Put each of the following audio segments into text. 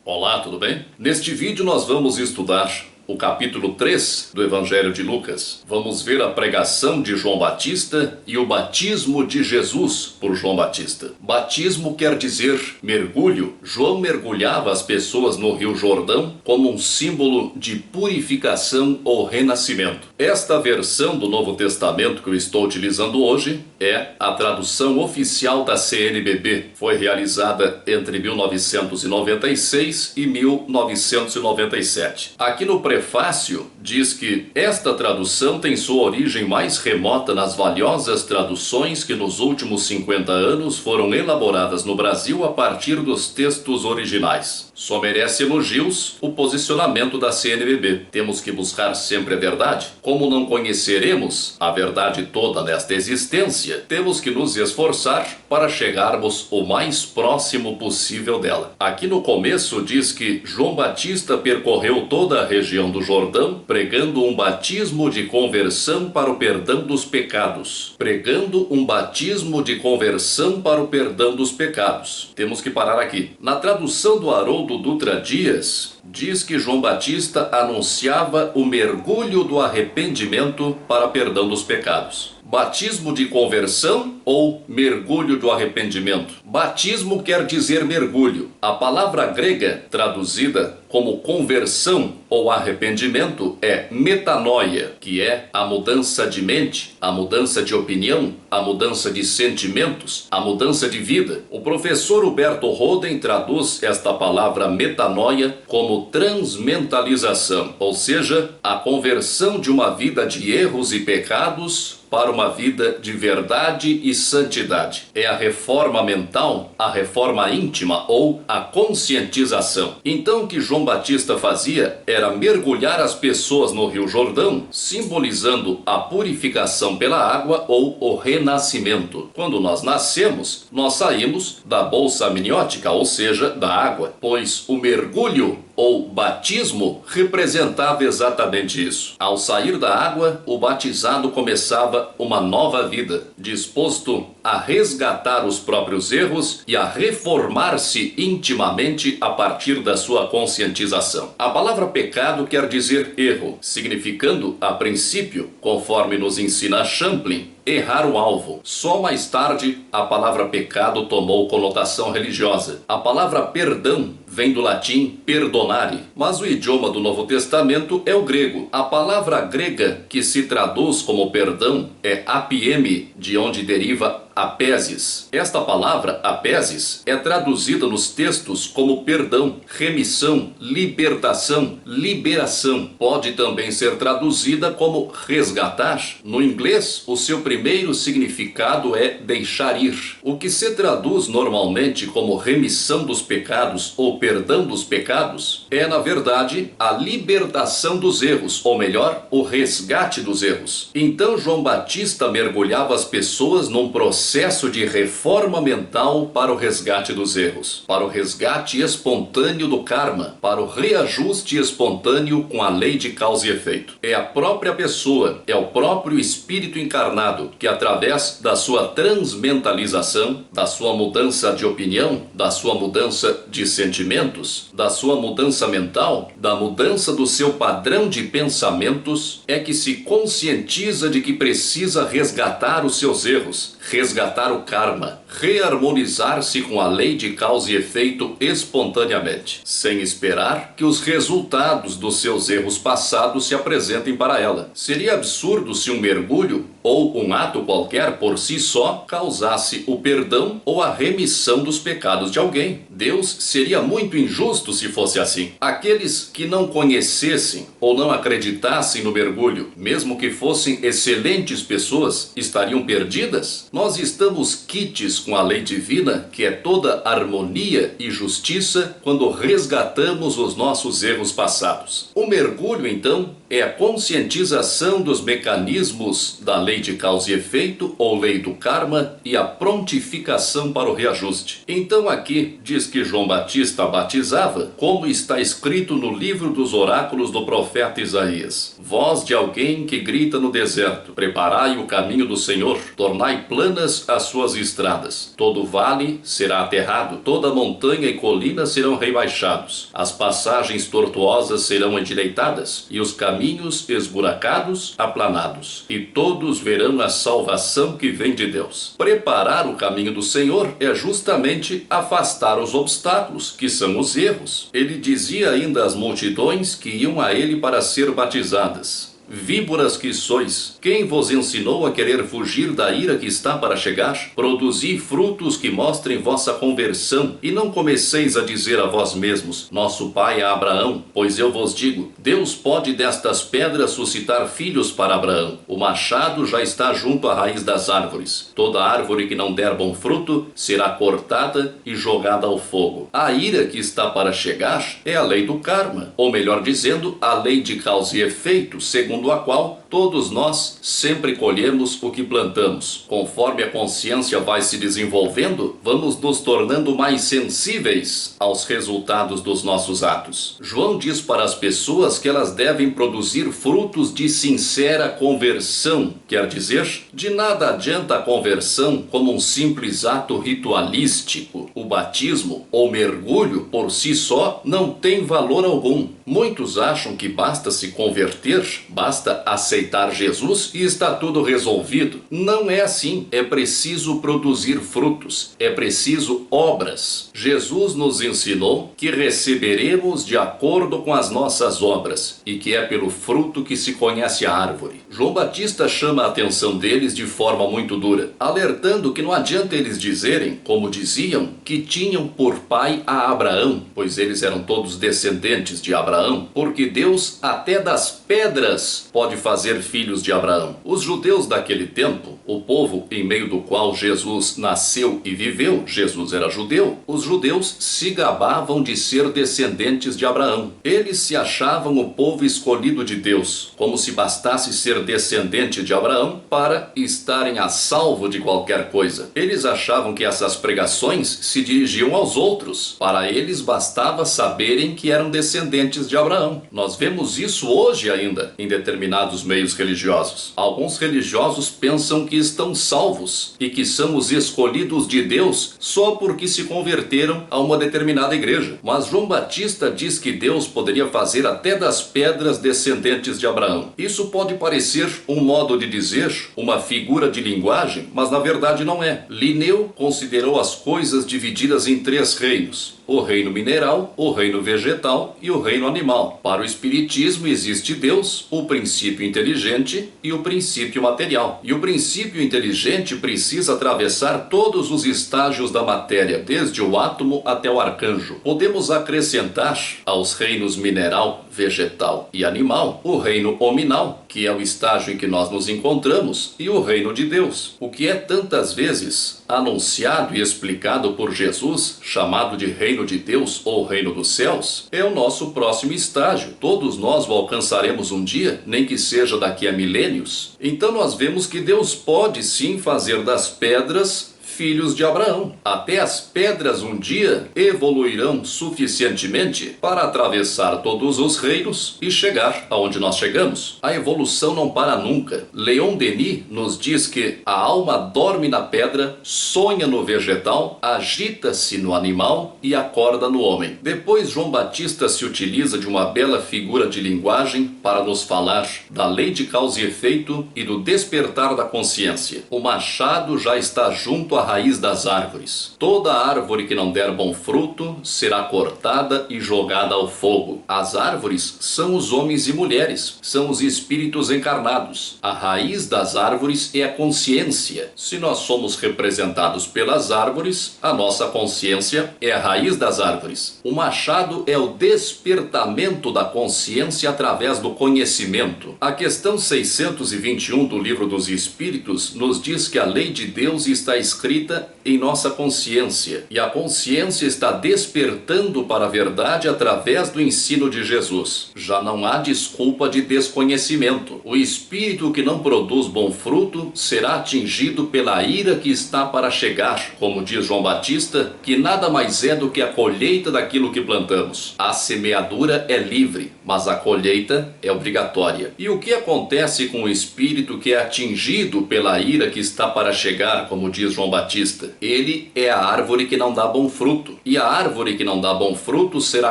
Olá, tudo bem? Neste vídeo nós vamos estudar o capítulo 3 do Evangelho de Lucas. Vamos ver a pregação de João Batista e o batismo de Jesus por João Batista. Batismo quer dizer mergulho. João mergulhava as pessoas no Rio Jordão como um símbolo de purificação ou renascimento. Esta versão do Novo Testamento que eu estou utilizando hoje é a tradução oficial da CNBB. Foi realizada entre 1996 e 1997. Aqui no prefácio diz que esta tradução tem sua origem mais remota nas valiosas traduções que nos últimos 50 anos foram elaboradas no Brasil a partir dos textos originais. Só merece elogios o posicionamento da CNBB. Temos que buscar sempre a verdade. Como não conheceremos a verdade toda nesta existência, temos que nos esforçar para chegarmos o mais próximo possível dela. Aqui no começo diz que João Batista percorreu toda a região do Jordão, pregando um batismo de conversão para o perdão dos pecados. Pregando um batismo de conversão para o perdão dos pecados. Temos que parar aqui. Na tradução do Haroldo Dutra Dias, diz que João Batista anunciava o mergulho do arrependimento para perdão dos pecados. Batismo de conversão ou mergulho do arrependimento? Batismo quer dizer mergulho. A palavra grega traduzida como conversão ou arrependimento é metanoia, que é a mudança de mente, a mudança de opinião, a mudança de sentimentos, a mudança de vida. O professor Huberto Roden traduz esta palavra metanoia como transmentalização, ou seja, a conversão de uma vida de erros e pecados para uma vida de verdade e santidade. É a reforma mental, a reforma íntima ou a conscientização. Então o que João Batista fazia era mergulhar as pessoas no Rio Jordão, simbolizando a purificação pela água ou o renascimento. Quando nós nascemos, nós saímos da bolsa amniótica, ou seja, da água, pois o mergulho ou batismo representava exatamente isso. Ao sair da água, o batizado começava uma nova vida, disposto a resgatar os próprios erros e a reformar-se intimamente a partir da sua conscientização. A palavra pecado quer dizer erro, significando, a princípio, conforme nos ensina Champlin, errar o alvo. Só mais tarde, a palavra pecado tomou conotação religiosa. A palavra perdão vem do latim perdonare, mas o idioma do Novo Testamento é o grego. A palavra grega que se traduz como perdão é apieme, de onde deriva apésis. Esta palavra, apésis, é traduzida nos textos como perdão, remissão, libertação, liberação. Pode também ser traduzida como resgatar. No inglês, o seu primeiro significado é deixar ir. O que se traduz normalmente como remissão dos pecados ou perdão dos pecados é, na verdade, a libertação dos erros, ou melhor, o resgate dos erros. Então João Batista mergulhava as pessoas num processo de reforma mental para o resgate dos erros, para o resgate espontâneo do karma, para o reajuste espontâneo com a lei de causa e efeito. É a própria pessoa, é o próprio espírito encarnado que, através da sua transmentalização, da sua mudança de opinião, da sua mudança de sentimentos, da sua mudança mental, da mudança do seu padrão de pensamentos, é que se conscientiza de que precisa resgatar os seus erros, resgatar o karma, reharmonizar-se com a lei de causa e efeito espontaneamente, sem esperar que os resultados dos seus erros passados se apresentem para ela. Seria absurdo se um mergulho ou um ato qualquer por si só causasse o perdão ou a remissão dos pecados de alguém. Deus seria muito injusto se fosse assim. Aqueles que não conhecessem ou não acreditassem no mergulho, mesmo que fossem excelentes pessoas, estariam perdidas? Nós estamos quites com a lei divina, que é toda harmonia e justiça, quando resgatamos os nossos erros passados. O mergulho, então, é a conscientização dos mecanismos da lei de causa e efeito, ou lei do karma, e a prontificação para o reajuste. Então aqui diz que João Batista batizava, como está escrito no livro dos oráculos do profeta Isaías: voz de alguém que grita no deserto, preparai o caminho do Senhor, tornai planas as suas estradas. edificadas, todo vale será aterrado, toda montanha e colina serão rebaixados, as passagens tortuosas serão endireitadas, e os caminhos esburacados aplanados, e todos verão a salvação que vem de Deus. Preparar o caminho do Senhor é justamente afastar os obstáculos, que são os erros. Ele dizia ainda às multidões que iam a ele para ser batizadas: víboras que sois, quem vos ensinou a querer fugir da ira que está para chegar? Produzi frutos que mostrem vossa conversão, e não comeceis a dizer a vós mesmos: nosso pai é Abraão. Pois eu vos digo, Deus pode destas pedras suscitar filhos para Abraão. O machado já está junto à raiz das árvores. Toda árvore que não der bom fruto será cortada e jogada ao fogo. A ira que está para chegar é a lei do karma, ou melhor dizendo, a lei de causa e efeito, segundo a qual todos nós sempre colhemos o que plantamos. Conforme a consciência vai se desenvolvendo, vamos nos tornando mais sensíveis aos resultados dos nossos atos. João diz para as pessoas que elas devem produzir frutos de sincera conversão. Quer dizer, de nada adianta a conversão como um simples ato ritualístico. O batismo ou mergulho por si só não tem valor algum. Muitos acham que basta se converter, basta aceitar Jesus e está tudo resolvido. Não é assim. É preciso produzir frutos, é preciso obras. Jesus nos ensinou que receberemos de acordo com as nossas obras, e que é pelo fruto que se conhece a árvore. João Batista chama a atenção deles de forma muito dura, alertando que não adianta eles dizerem, como diziam, que tinham por pai a Abraão, pois eles eram todos descendentes de Abraão, porque Deus até das pedras pode fazer filhos de Abraão. Os judeus daquele tempo, o povo em meio do qual Jesus nasceu e viveu, Jesus era judeu, os judeus se gabavam de ser descendentes de Abraão. Eles se achavam o povo escolhido de Deus, como se bastasse ser descendente de Abraão para estarem a salvo de qualquer coisa. Eles achavam que essas pregações se dirigiam aos outros. Para eles bastava saberem que eram descendentes de Abraão. Nós vemos isso hoje ainda em determinados meios religiosos. Alguns religiosos pensam que estão salvos e que são os escolhidos de Deus só porque se converteram a uma determinada igreja. Mas João Batista diz que Deus poderia fazer até das pedras descendentes de Abraão. Isso pode parecer um modo de dizer, uma figura de linguagem, mas na verdade não é. Linneu considerou as coisas divididas em 3 reinos: o reino mineral, o reino vegetal e o reino animal. Para o Espiritismo existe Deus, o princípio inteligente e o princípio material. E o princípio inteligente precisa atravessar todos os estágios da matéria, desde o átomo até o arcanjo. Podemos acrescentar aos reinos mineral, vegetal e animal o reino hominal, que é o estágio em que nós nos encontramos, e o reino de Deus, o que é tantas vezes anunciado e explicado por Jesus, chamado de reino de Deus ou reino dos céus, é o nosso próximo estágio. Todos nós o alcançaremos um dia, nem que seja daqui a milênios. Então nós vemos que Deus pode sim fazer das pedras filhos de Abraão. Até as pedras um dia evoluirão suficientemente para atravessar todos os reinos e chegar aonde nós chegamos. A evolução não para nunca. Leon Denis nos diz que a alma dorme na pedra, sonha no vegetal, agita-se no animal e acorda no homem. Depois João Batista se utiliza de uma bela figura de linguagem para nos falar da lei de causa e efeito e do despertar da consciência. O machado já está junto à raiz das árvores. Toda árvore que não der bom fruto será cortada e jogada ao fogo. As árvores são os homens e mulheres, são os espíritos encarnados. A raiz das árvores é a consciência. Se nós somos representados pelas árvores, a nossa consciência é a raiz das árvores. O machado é o despertamento da consciência através do conhecimento. A questão 621 do Livro dos Espíritos nos diz que a lei de Deus está escrita em nossa consciência, e a consciência está despertando para a verdade através do ensino de Jesus. Já não há desculpa de desconhecimento. O espírito que não produz bom fruto será atingido pela ira que está para chegar, como diz João Batista, que nada mais é do que a colheita daquilo que plantamos. A semeadura é livre, mas a colheita é obrigatória. E o que acontece com o espírito que é atingido pela ira que está para chegar, como diz João Batista? Ele é a árvore que não dá bom fruto, e a árvore que não dá bom fruto será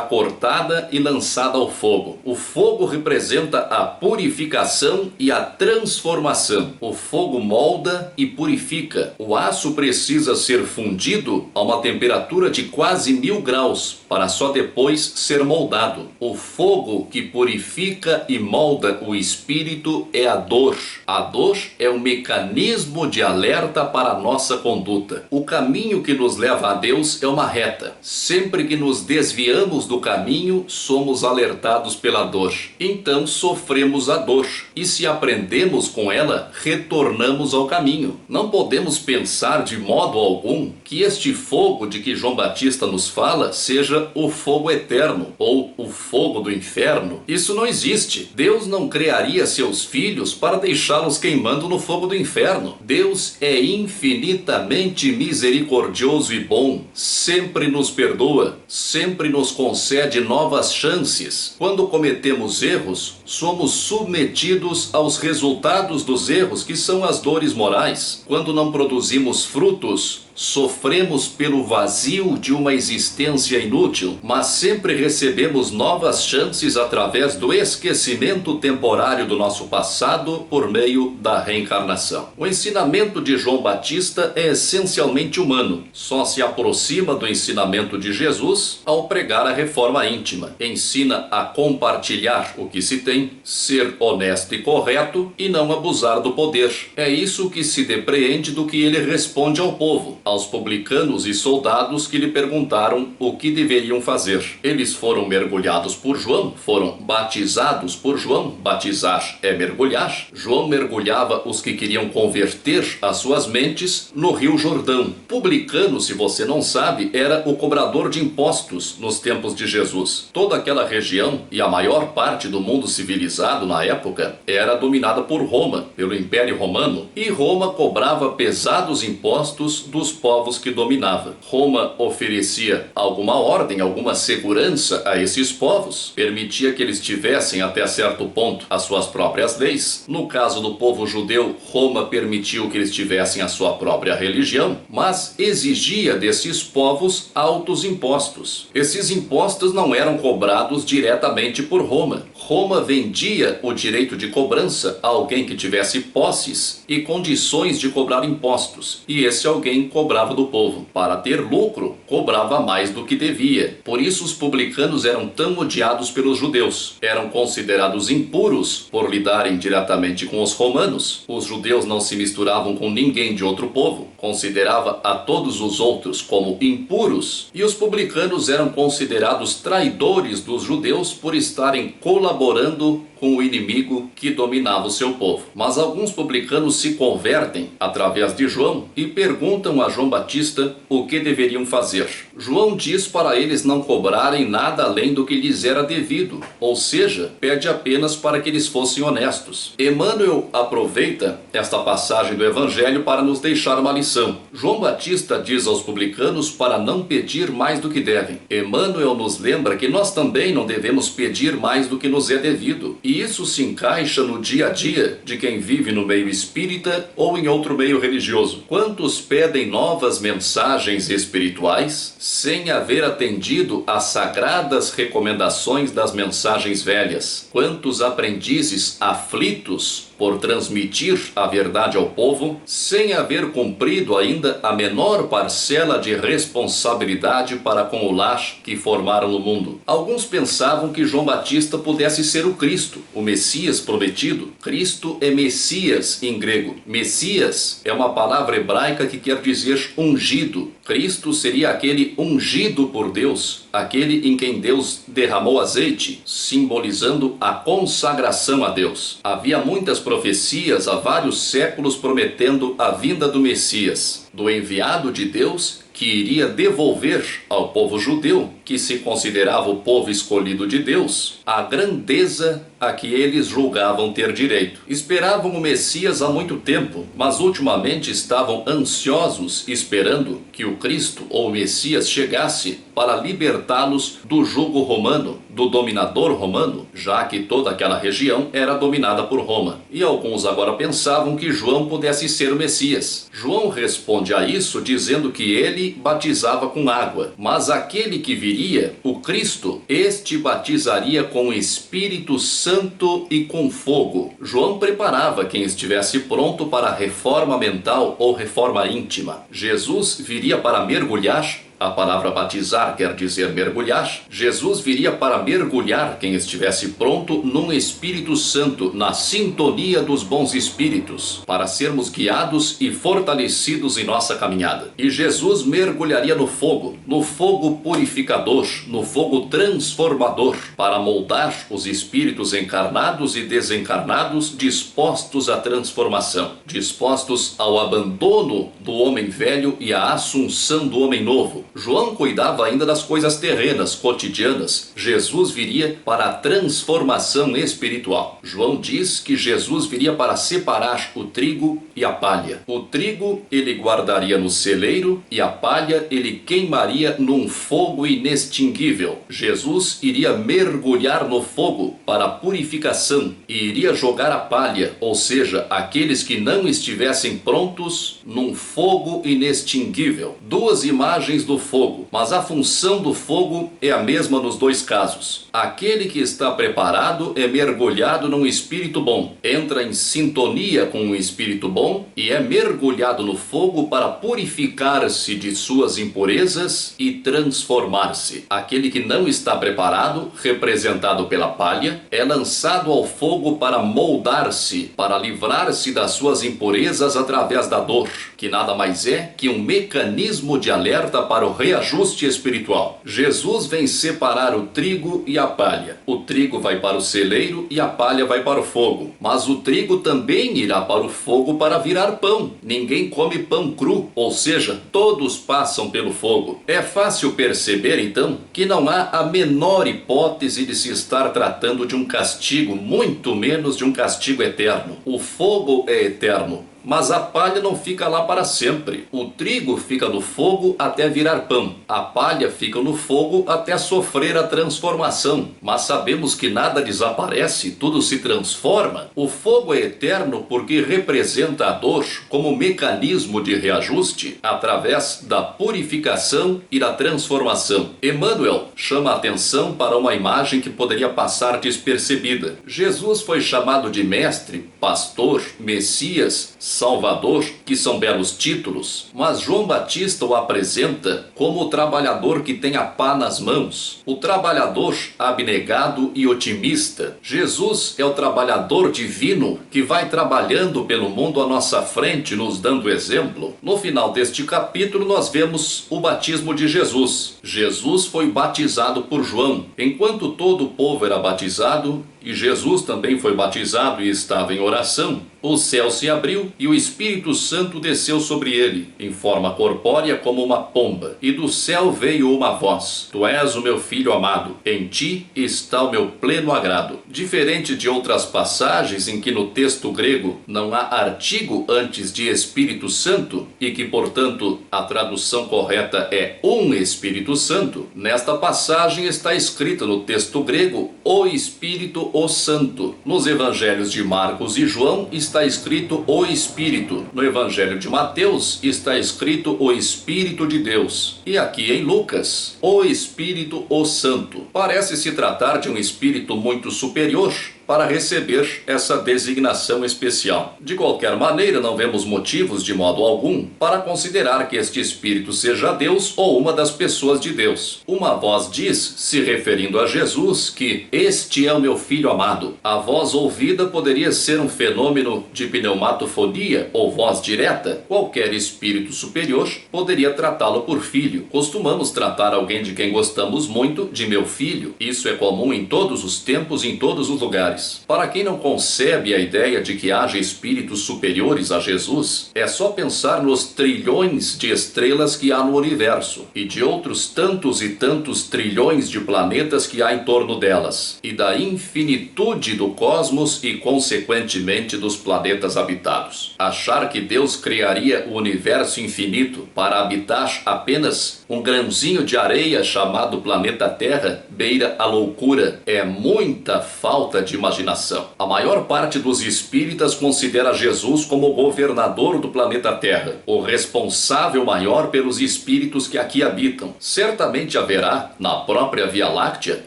cortada e lançada ao fogo. O fogo representa a purificação e a transformação. O fogo molda e purifica. O aço precisa ser fundido a uma temperatura de quase 1000 graus para só depois ser moldado. O fogo que purifica e molda o espírito é a dor. A dor é um mecanismo de alerta para a nossa conduta. O caminho que nos leva a Deus é uma reta. Sempre que nos desviamos do caminho, somos alertados pela dor. Então sofremos a dor. E se aprendemos com ela, retornamos ao caminho. Não podemos pensar de modo algum que este fogo de que João Batista nos fala seja o fogo eterno ou o fogo do inferno. Isso não existe. Deus não criaria seus filhos para deixá-los queimando no fogo do inferno. Deus é infinitamente misericordioso e bom, sempre nos perdoa, sempre nos concede novas chances. Quando cometemos erros, somos submetidos aos resultados dos erros, que são as dores morais. Quando não produzimos frutos, sofremos pelo vazio de uma existência inútil, mas sempre recebemos novas chances através do esquecimento temporário do nosso passado por meio da reencarnação. O ensinamento de João Batista é essencialmente humano. Só se aproxima do ensinamento de Jesus ao pregar a reforma íntima. Ensina a compartilhar o que se tem, ser honesto e correto e não abusar do poder. É isso que se depreende do que ele responde ao povo, aos publicanos e soldados que lhe perguntaram o que deveriam fazer. Eles foram mergulhados por João, foram batizados por João. Batizar é mergulhar. João mergulhava os que queriam converter as suas mentes no Rio Jordão. Publicano, se você não sabe, era o cobrador de impostos nos tempos de Jesus. Toda aquela região e a maior parte do mundo civilizado na época era dominada por Roma, pelo Império Romano, e Roma cobrava pesados impostos dos povos que dominava. Roma oferecia alguma ordem, alguma segurança a esses povos, permitia que eles tivessem até certo ponto as suas próprias leis. No caso do povo judeu, Roma permitiu que eles tivessem a sua própria religião, mas exigia desses povos altos impostos. Esses impostos não eram cobrados diretamente por Roma. Roma vendia o direito de cobrança a alguém que tivesse posses e condições de cobrar impostos, e esse alguém cobrava do povo. Para ter lucro, cobrava mais do que devia. Por isso os publicanos eram tão odiados pelos judeus. Eram considerados impuros por lidarem diretamente com os romanos. Os judeus não se misturavam com ninguém de outro povo. Considerava a todos os outros como impuros. E os publicanos eram considerados traidores dos judeus por estarem colaborando com o inimigo que dominava o seu povo. Mas alguns publicanos se convertem através de João e perguntam a João Batista o que deveriam fazer. João diz para eles não cobrarem nada além do que lhes era devido, ou seja, pede apenas para que eles fossem honestos. Emmanuel aproveita esta passagem do Evangelho para nos deixar uma lição. João Batista diz aos publicanos para não pedir mais do que devem. Emmanuel nos lembra que nós também não devemos pedir mais do que nos é devido. E isso se encaixa no dia a dia de quem vive no meio espírita ou em outro meio religioso. Quantos pedem novas mensagens espirituais sem haver atendido às sagradas recomendações das mensagens velhas? Quantos aprendizes aflitos por transmitir a verdade ao povo, sem haver cumprido ainda a menor parcela de responsabilidade para com o lar que formaram o mundo? Alguns pensavam que João Batista pudesse ser o Cristo, o Messias prometido. Cristo é Messias em grego. Messias é uma palavra hebraica que quer dizer ungido. Cristo seria aquele ungido por Deus, aquele em quem Deus derramou azeite, simbolizando a consagração a Deus. Havia muitas profecias há vários séculos prometendo a vinda do Messias, do enviado de Deus que iria devolver ao povo judeu, que que se considerava o povo escolhido de Deus, a grandeza a que eles julgavam ter direito. Esperavam o Messias há muito tempo, mas ultimamente estavam ansiosos esperando que o Cristo ou o Messias chegasse para libertá-los do jugo romano, do dominador romano, já que toda aquela região era dominada por Roma. E alguns agora pensavam que João pudesse ser o Messias. João responde a isso dizendo que ele batizava com água, mas aquele que viria, o Cristo, este batizaria com o Espírito Santo e com fogo. João preparava quem estivesse pronto para a reforma mental ou reforma íntima. Jesus viria para mergulhar. A palavra batizar quer dizer mergulhar. Jesus viria para mergulhar quem estivesse pronto num Espírito Santo, na sintonia dos bons espíritos, para sermos guiados e fortalecidos em nossa caminhada. E Jesus mergulharia no fogo purificador, no fogo transformador, para moldar os espíritos encarnados e desencarnados dispostos à transformação, dispostos ao abandono do homem velho e à assunção do homem novo. João cuidava ainda das coisas terrenas, cotidianas. Jesus viria para a transformação espiritual. João diz que Jesus viria para separar o trigo e a palha. O trigo ele guardaria no celeiro e a palha ele queimaria num fogo inextinguível. Jesus iria mergulhar no fogo para a purificação e iria jogar a palha, ou seja, aqueles que não estivessem prontos, num fogo inextinguível. Duas imagens do fogo, mas a função do fogo é a mesma nos dois casos. Aquele que está preparado é mergulhado num espírito bom, entra em sintonia com um espírito bom e é mergulhado no fogo para purificar-se de suas impurezas e transformar-se. Aquele que não está preparado, representado pela palha, é lançado ao fogo para moldar-se, para livrar-se das suas impurezas através da dor, que nada mais é que um mecanismo de alerta para o reajuste espiritual. Jesus vem separar o trigo e a palha. O trigo vai para o celeiro e a palha vai para o fogo. Mas o trigo também irá para o fogo para virar pão. Ninguém come pão cru, ou seja, todos passam pelo fogo. É fácil perceber, então, que não há a menor hipótese de se estar tratando de um castigo, muito menos de um castigo eterno. O fogo é eterno, mas a palha não fica lá para sempre. O trigo fica no fogo até virar pão. A palha fica no fogo até sofrer a transformação. Mas sabemos que nada desaparece, tudo se transforma. O fogo é eterno porque representa a dor como mecanismo de reajuste através da purificação e da transformação. Emmanuel chama a atenção para uma imagem que poderia passar despercebida. Jesus foi chamado de mestre, pastor, Messias, Salvador, que são belos títulos, mas João Batista o apresenta como o trabalhador que tem a pá nas mãos, o trabalhador abnegado e otimista. Jesus é o trabalhador divino que vai trabalhando pelo mundo à nossa frente, nos dando exemplo. No final deste capítulo nós vemos o batismo de Jesus. Jesus foi batizado por João. Enquanto todo o povo era batizado, e Jesus também foi batizado e estava em oração, o céu se abriu e o Espírito Santo desceu sobre ele, em forma corpórea como uma pomba. E do céu veio uma voz: Tu és o meu filho amado, em ti está o meu pleno agrado. Diferente de outras passagens em que no texto grego não há artigo antes de Espírito Santo, e que, portanto, a tradução correta é um Espírito Santo, nesta passagem está escrito no texto grego o Espírito o Santo. Nos evangelhos de Marcos e João está escrito o Espírito. No evangelho de Mateus está escrito o Espírito de Deus. E aqui em Lucas, o Espírito o Santo. Parece se tratar de um espírito muito superior para receber essa designação especial. De qualquer maneira, não vemos motivos de modo algum para considerar que este Espírito seja Deus ou uma das pessoas de Deus. Uma voz diz, se referindo a Jesus, que este é o meu filho amado. A voz ouvida poderia ser um fenômeno de pneumatofonia ou voz direta. Qualquer espírito superior poderia tratá-lo por filho. Costumamos tratar alguém de quem gostamos muito de meu filho. Isso é comum em todos os tempos e em todos os lugares. celestiais. Para quem não concebe a ideia de que haja espíritos superiores a Jesus, é só pensar nos trilhões de estrelas que há no universo e de outros tantos e tantos trilhões de planetas que há em torno delas, e da infinitude do cosmos e, consequentemente, dos planetas habitados. Achar que Deus criaria o universo infinito para habitar apenas um grãozinho de areia chamado planeta Terra beira a loucura. É muita falta de imaginação. A maior parte dos espíritas considera Jesus como governador do planeta Terra, o responsável maior pelos espíritos que aqui habitam. Certamente haverá, na própria Via Láctea,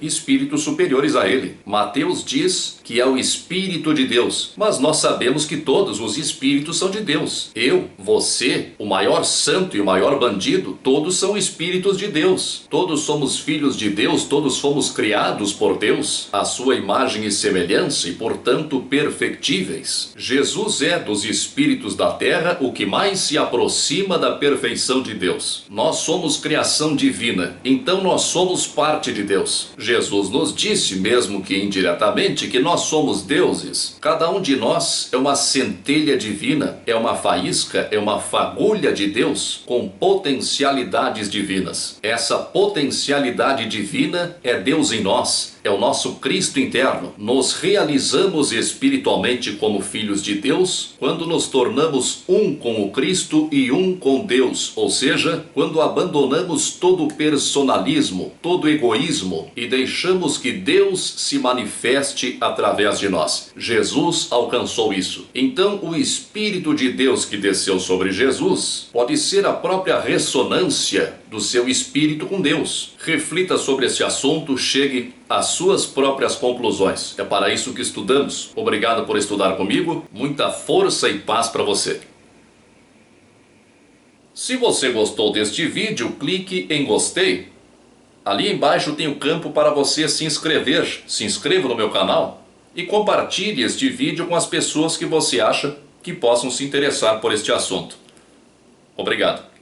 espíritos superiores a ele. Mateus diz que é o Espírito de Deus, mas nós sabemos que todos os espíritos são de Deus. Eu, você, o maior santo e o maior bandido, todos são espíritos de Deus. Todos somos filhos de Deus, todos fomos criados por Deus, à sua imagem e semelhança e, portanto, perfectíveis. Jesus é, dos espíritos da terra, o que mais se aproxima da perfeição de Deus. Nós somos criação divina, então nós somos parte de Deus. Jesus nos disse, mesmo que indiretamente, que nós somos deuses. Cada um de nós é uma centelha divina, é uma faísca, é uma fagulha de Deus com potencialidades divinas. Essa potencialidade divina é Deus em nós. É o nosso Cristo interno. Nos realizamos espiritualmente como filhos de Deus quando nos tornamos um com o Cristo e um com Deus, ou seja, quando abandonamos todo o personalismo, todo o egoísmo e deixamos que Deus se manifeste através de nós. Jesus alcançou isso. Então, o Espírito de Deus que desceu sobre Jesus pode ser a própria ressonância do seu espírito com Deus. Reflita sobre esse assunto, chegue às suas próprias conclusões. É para isso que estudamos. Obrigado por estudar comigo. Muita força e paz para você. Se você gostou deste vídeo, clique em gostei. Ali embaixo tem o campo para você se inscrever. Se inscreva no meu canal e compartilhe este vídeo com as pessoas que você acha que possam se interessar por este assunto. Obrigado.